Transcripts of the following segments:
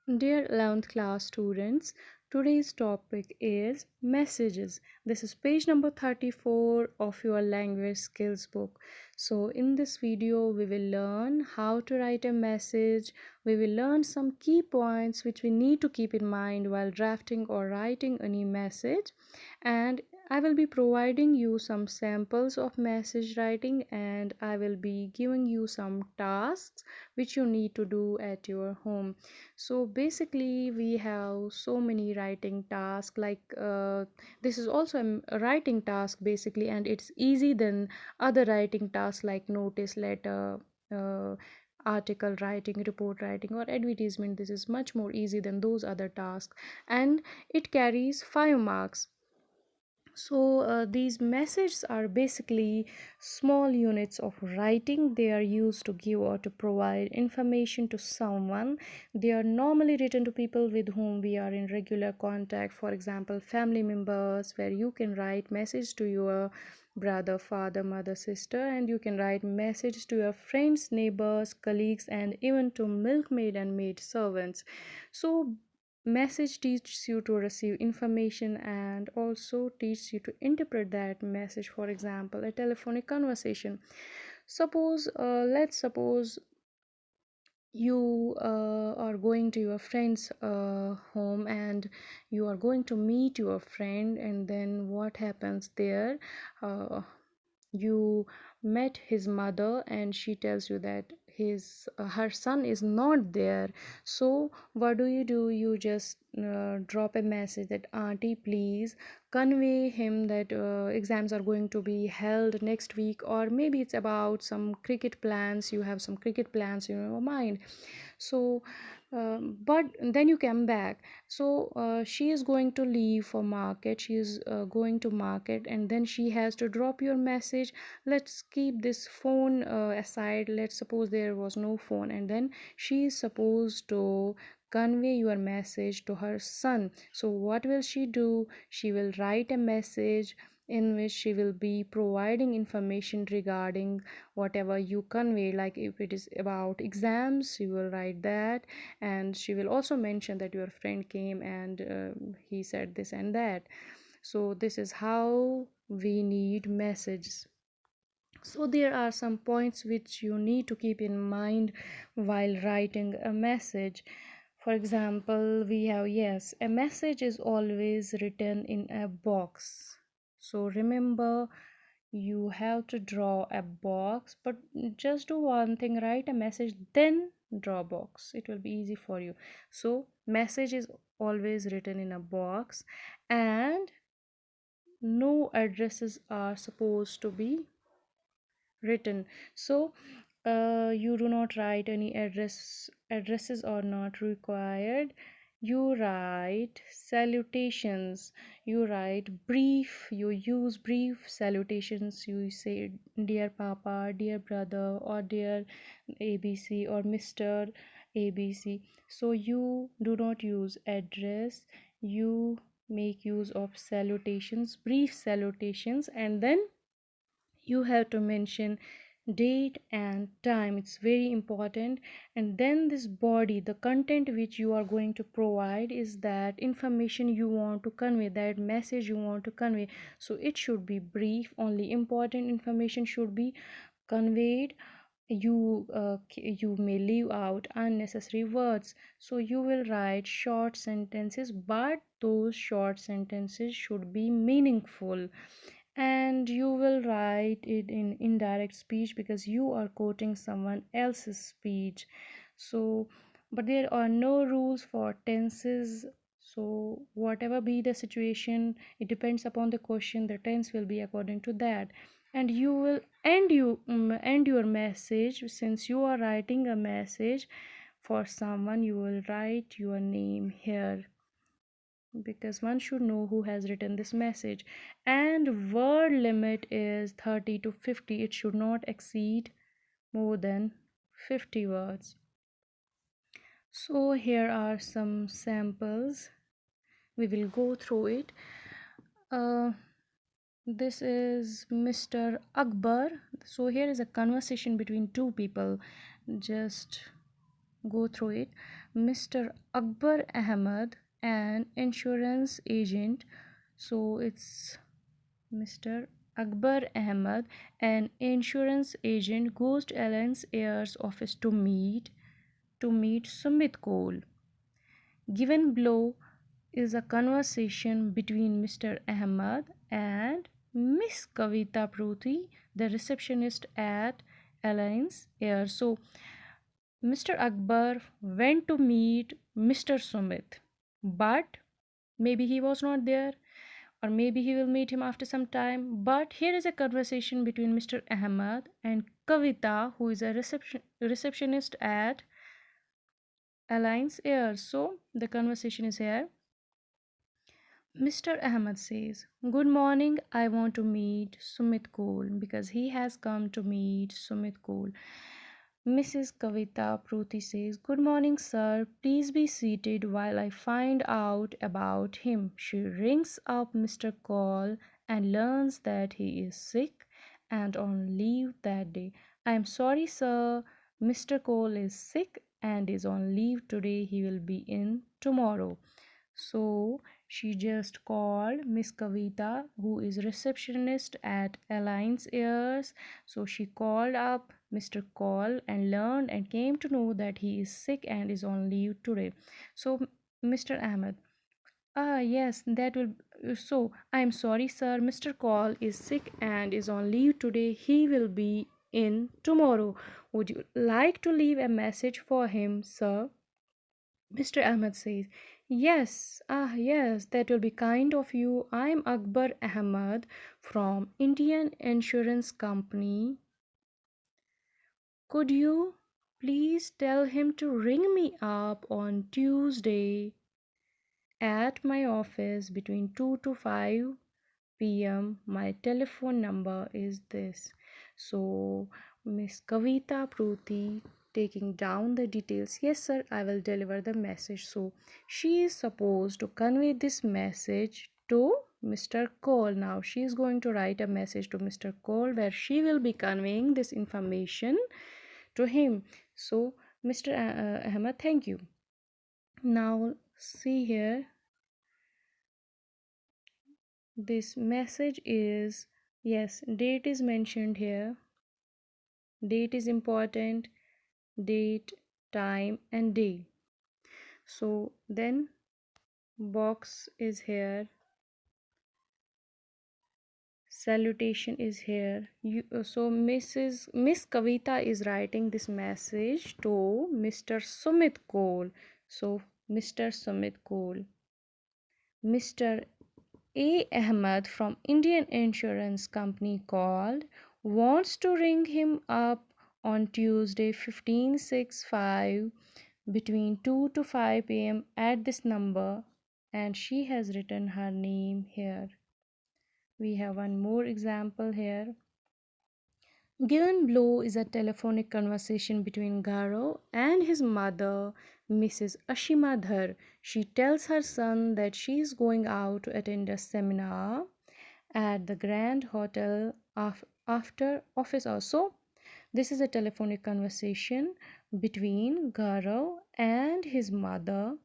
Dear 11th class students, today's topic is messages. This is page number 34 of your language skills book. So, in this video, we will learn how to write a message. We will learn some key points which we need to keep in mind while drafting or writing any message. And I will be providing you some samples of message writing, and I will be giving you some tasks which you need to do at your home. So basically we have so many writing tasks, like this is also a writing task basically, and it's easy than other writing tasks like notice letter, uh, article writing, report writing, or advertisement. This is much more easy than those other tasks, and it carries 5 marks. So these messages are basically small units of writing. They are used to give or to provide information to someone. They are normally written to people with whom we are in regular contact, for example family members, where you can write message to your brother, father, mother, sister, and you can write message to your friends, neighbors, colleagues, and even to milkmaid and maid servants. So message teaches you to receive information and also teaches you to interpret that message. For example, a telephonic conversation. Let's suppose you are going to your friend's home, and you are going to meet your friend, and then what happens there? You met his mother, and she tells you that her son is not there. So what do? You just drop a message that, auntie, please convey him that exams are going to be held next week, or maybe it's about some cricket plans. You have some cricket plans in your mind. So but then you come back. So she is going to leave for market. She is going to market, and then she has to drop your message. Let's keep this phone aside. Let's suppose there was no phone, and then she is supposed to convey your message to her son. So what will she do? She will write a message in which she will be providing information regarding whatever you convey. Like if it is about exams, you will write that, and she will also mention that your friend came and he said this and that. So this is how we need messages. So there are some points which you need to keep in mind while writing a message. For example, we have, yes, a message is always written in a box. So remember, you have to draw a box, but just do one thing: write a message, then draw a box. It will be easy for you. So message is always written in a box, and no addresses are supposed to be written. So you do not write any addresses are not required. You write salutations. You write brief. You use brief salutations. You say dear papa, dear brother, or dear abc, or mr abc. So you do not use address. You make use of salutations, brief salutations, and then you have to mention date and time. It's very important. And then this body, the content which you are going to provide, is that information you want to convey, that message you want to convey. So it should be brief. Only important information should be conveyed. You may leave out unnecessary words. So you will write short sentences, but those short sentences should be meaningful. And you will write it in indirect speech because you are quoting someone else's speech. So but there are no rules for tenses. So whatever be the situation, it depends upon the question, the tense will be according to that. And you will end your message. Since you are writing a message for someone, you will write your name here, because one should know who has written this message. And word limit is 30 to 50. It should not exceed more than 50 words. So here are some samples. We will go through it. uh, this is Mr. Akbar. So here is a conversation between two people. Just go through it. Mr. Akbar Ahmed, an insurance agent. So it's Mr. Akbar Ahmed, an insurance agent, goes to Alliance Air's office to meet Sumit Cole. Given below is a conversation between Mr. Ahmed and Miss Kavita Pruthi, the receptionist at Alliance Air. So Mr. Akbar went to meet Mr. Sumit, but maybe he was not there, or maybe he will meet him after some time. But here is a conversation between Mr. Ahmed and Kavita, who is a receptionist at Alliance Air. So the conversation is here. Mr. Ahmed says, "Good morning. I want to meet Sumit Cole because he has come to meet Sumit Cole." Mrs. Kavita Pruthi says, "Good morning, sir. Please be seated while I find out about him." She rings up Mr. Cole and learns that he is sick and on leave that day. "I am sorry, sir. Mr. Cole is sick and is on leave today. He will be in tomorrow." So she just called Miss Kavita, who is receptionist at Alliance Airs. So she called up Mr. Call and learned and came to know that he is sick and is on leave today. So Mr. Ahmed, yes, that will. So I'm sorry, sir. Mr. Call is sick and is on leave today. He will be in tomorrow. Would you like to leave a message for him, sir? Mr. Ahmed says, yes, that will be kind of you. I'm Akbar Ahmed from Indian Insurance Company. Could you please tell him to ring me up on Tuesday at my office between 2 to 5 p.m. My telephone number is this. So Miss Kavita Pruthi taking down the details. Yes, sir, I will deliver the message. So she is supposed to convey this message to Mr. Cole. Now she is going to write a message to Mr. Cole where she will be conveying this information to him. So Mr. Ahmed, thank you. Now see here, this message is, yes, date is mentioned here. Date is important. Date, time and day. So then box is here, salutation is here. So Miss Kavita is writing this message to Mr. Sumit Cole. So Mr. Sumit Cole, Mr. A. Ahmed from Indian Insurance Company called, wants to ring him up on Tuesday 15/6/5 between 2 to 5 p.m. at this number, and she has written her name here. We have one more example here. Given below is a telephonic conversation between Garo and his mother, Mrs. Ashimadhar. She tells her son that she is going out to attend a seminar at the Grand Hotel after office hours. So, this is a telephonic conversation between Gaurav and his mother,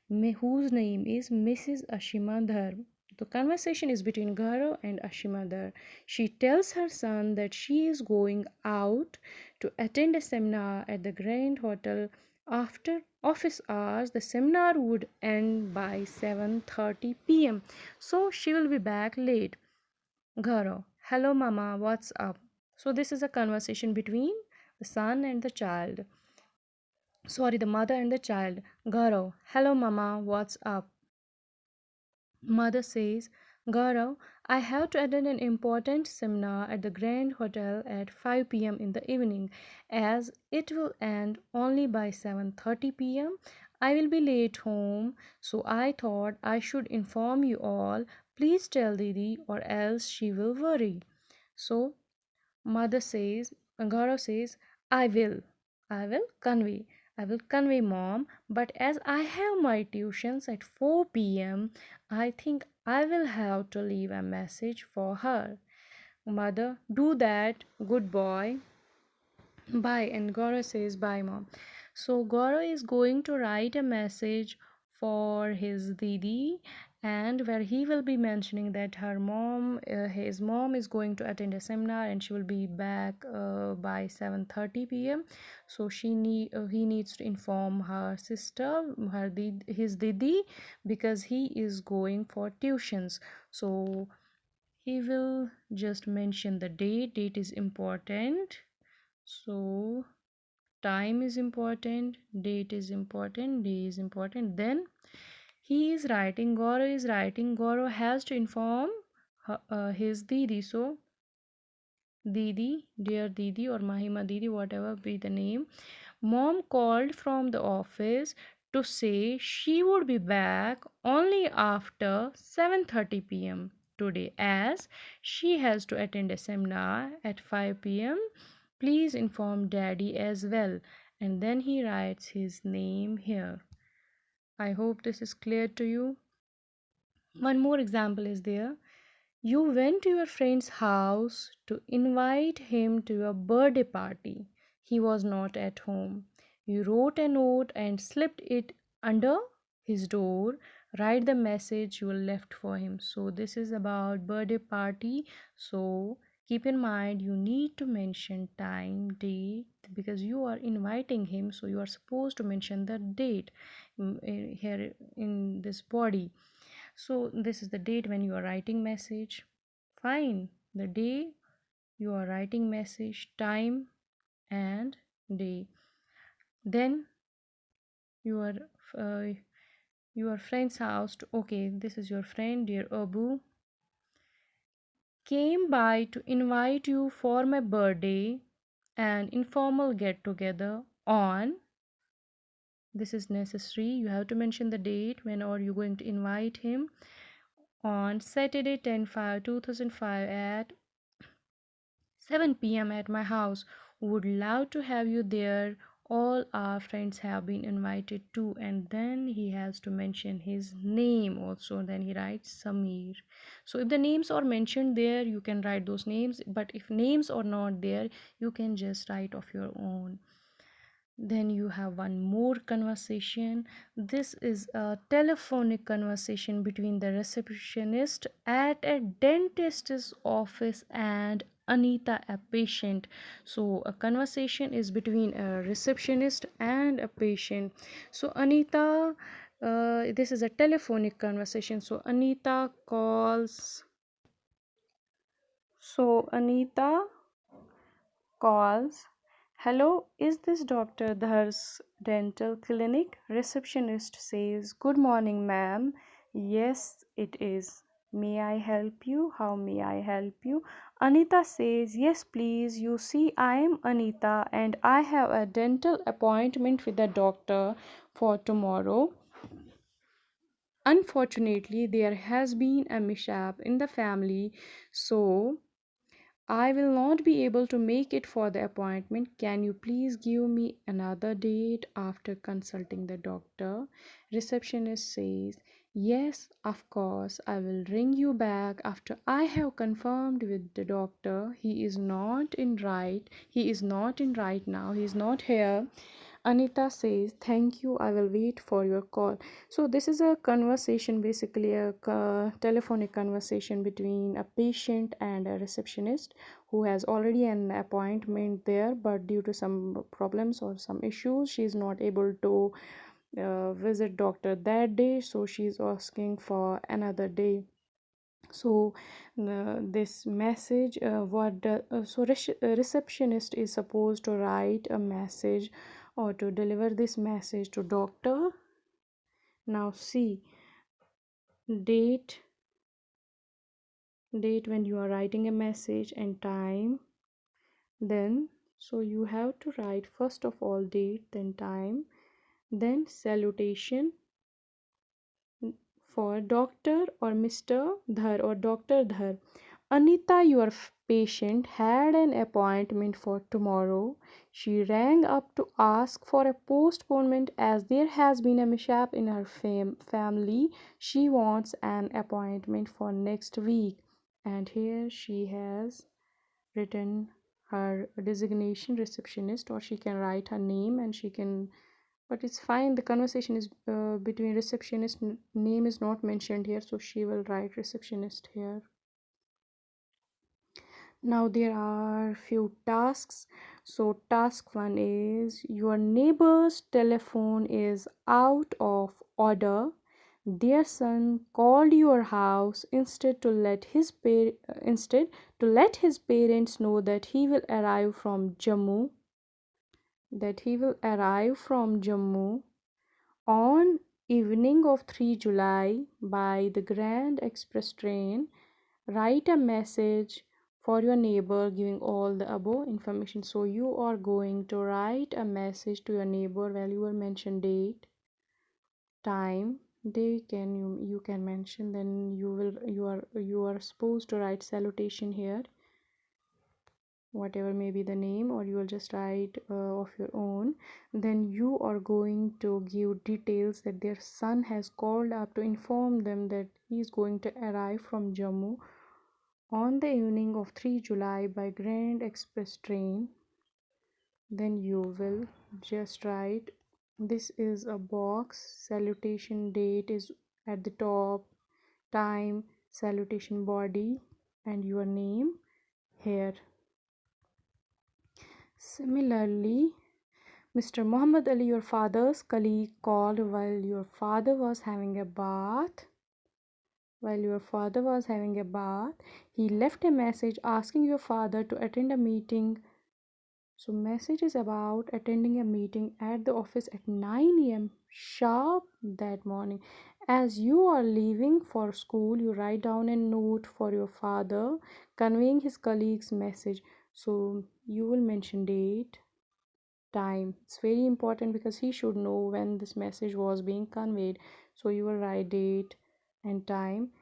whose name is Mrs. Ashimadhar. The conversation is between Gaurav and Ashimadhar. She tells her son that she is going out to attend a seminar at the Grand Hotel after office hours. The seminar would end by 7:30 p.m. So she will be back late. Gaurav, hello mama, what's up? So this is a conversation between the son and the child. Sorry, the mother and the child. Gaurav, hello mama, what's up? Mother says, Gaurav, I have to attend an important seminar at the Grand Hotel at 5 p.m. in the evening. As it will end only by 7:30 p.m., I will be late home, so I thought I should inform you all. Please tell Didi or else she will worry. So Mother says, Gaurav says, I will. I will convey. I will convey, mom. But as I have my tuitions at 4 p.m., I think I will have to leave a message for her. Mother, do that. Good boy. Bye. And Gaurav says, bye, mom. So Goro is going to write a message for his Didi, and where he will be mentioning that his mom is going to attend a seminar and she will be back by 7:30 p.m. So he needs to inform her sister, his Didi, because he is going for tuitions. So he will just mention the date. Date is important. So time is important, date is important, day is important. Then he is writing, Goro is writing, Goro has to inform his Didi. So Didi, dear Didi, or Mahima Didi, whatever be the name, mom called from the office to say she would be back only after 7:30 p.m. today, as she has to attend a seminar at 5 p.m. Please inform daddy as well. And then he writes his name here. I hope this is clear to you. One more example is there. You went to your friend's house to invite him to your birthday party. He was not at home. You wrote a note and slipped it under his door. Write the message you left for him. So, this is about birthday party. So, keep in mind you need to mention time, date, because you are inviting him. So, you are supposed to mention the date here in this body. So this is the date when you are writing message. Fine. The day you are writing message, time and day. Then your uh, your friend's house. Okay, this is your friend, dear Abu. Came by to invite you for my birthday and informal get together on. This is necessary. You have to mention the date when are you going to invite him on Saturday 10/5/2005 at 7 p.m. at my house. Would love to have you there. All our friends have been invited too. And then he has to mention his name also. Then he writes Samir. So if the names are mentioned there, you can write those names. But if names are not there, you can just write of your own. Then you have one more conversation. This is a telephonic conversation between the receptionist at a dentist's office and Anita, a patient. So, a conversation is between a receptionist and a patient. So, Anita, this is a telephonic conversation. So, Anita calls. So, Anita calls. Hello, is this Dr. Dhar's dental clinic? Receptionist says, good morning, ma'am. Yes, it is. May I help you? How may I help you? Anita says, yes, please. You see, I am Anita and I have a dental appointment with the doctor for tomorrow. Unfortunately, there has been a mishap in the family, so I will not be able to make it for the appointment. Can you please give me another date after consulting the doctor? Receptionist says, yes, of course. I will ring you back after I have confirmed with the doctor. He is not in right now. He is not here. Anita says, thank you. I will wait for your call. So, this is a conversation, basically a telephonic conversation between a patient and a receptionist who has already an appointment there, but due to some problems or some issues, she is not able to visit doctor that day. So, she is asking for another day. So this message receptionist is supposed to write a message or to deliver this message to doctor. Now see, date when you are writing a message and time. Then so you have to write first of all date, then time, then salutation for Doctor or Mr. Dhar or Dr. Dhar. Anita, your patient, had an appointment for tomorrow. She rang up to ask for a postponement as there has been a mishap in her family. She wants an appointment for next week. And here she has written her designation receptionist, or she can write her name and she can But it's fine, the conversation is between receptionist, name is not mentioned here, so she will write receptionist here. Now there are few tasks. So task 1 is your neighbor's telephone is out of order. Their son called your house instead to let his parents know that he will arrive from Jammu on evening of 3 July by the Grand Express train. Write a message for your neighbor giving all the above information. So you are going to write a message to your neighbor where you will mention date, time, they can you can mention, then you are supposed to write salutation here, whatever may be the name, or you will just write of your own. Then you are going to give details that their son has called up to inform them that he is going to arrive from Jammu on the evening of 3 July by Grand Express train. Then you will just write, this is a box, salutation date is at the top, time, salutation body, and your name here. Similarly, Mr. Muhammad Ali, your father's colleague, called while your father was having a bath. He left a message asking your father to attend a meeting. So, message is about attending a meeting at the office at 9 a.m. sharp that morning. As you are leaving for school, you write down a note for your father conveying his colleague's message. So, you will mention date, time. It's very important because he should know when this message was being conveyed. So, you will write date and time.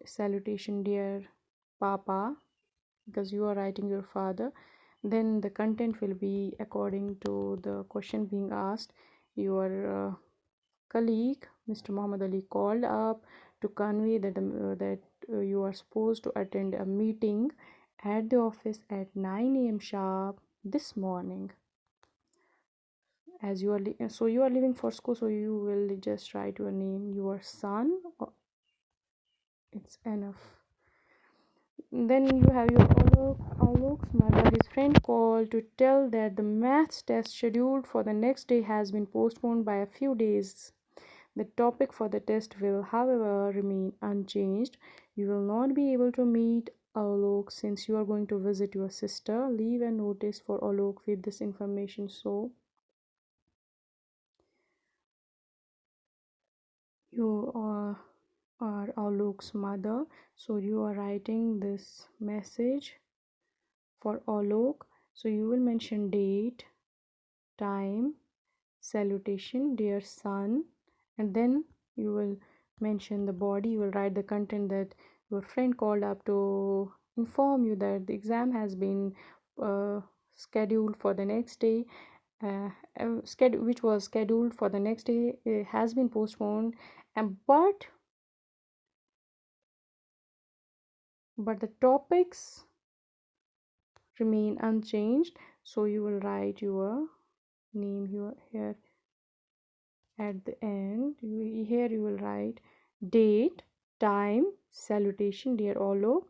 Salutation, dear Papa, because you are writing your father. Then the content will be according to the question being asked. Your colleague Mr. Muhammad Ali called up to convey that you are supposed to attend a meeting at the office at 9 a.m. sharp this morning. As you are so you are leaving for school, so you will just write your name, your son, it's enough. Then you have your Alok's mother. His friend called to tell that the maths test scheduled for the next day has been postponed by a few days. The topic for the test will, however, remain unchanged. You will not be able to meet Alok since you are going to visit your sister. Leave a notice for Alok with this information. So you are Alok's mother. So you are writing this message for Alok. So you will mention date, time, salutation, dear son, and then you will mention the body. You will write the content that your friend called up to inform you that the exam has been scheduled for the next day. Which was scheduled for the next day has been postponed, and but the topics remain unchanged. So you will write your name here at the end. Here you will write date, time, salutation, dear Olo.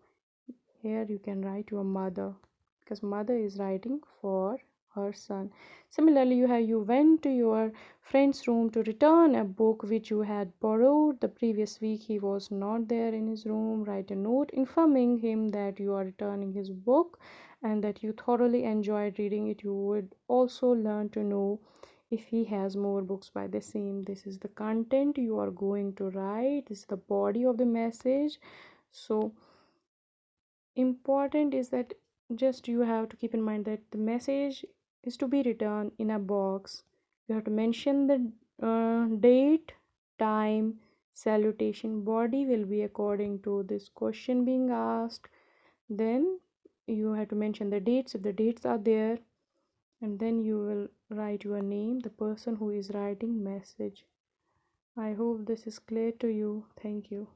Here you can write your mother because mother is writing for her son. Similarly, you went to your friend's room to return a book which you had borrowed the previous week. He was not there in his room. Write a note informing him that you are returning his book and that you thoroughly enjoyed reading it. You would also learn to know if he has more books by the same. This is the content you are going to write. This is the body of the message. So important is that just you have to keep in mind that the message is to be written in a box. You have to mention the date, time, salutation, body will be according to this question being asked. Then you have to mention the dates if the dates are there, and then you will write your name, the person who is writing message. I hope this is clear to you. Thank you.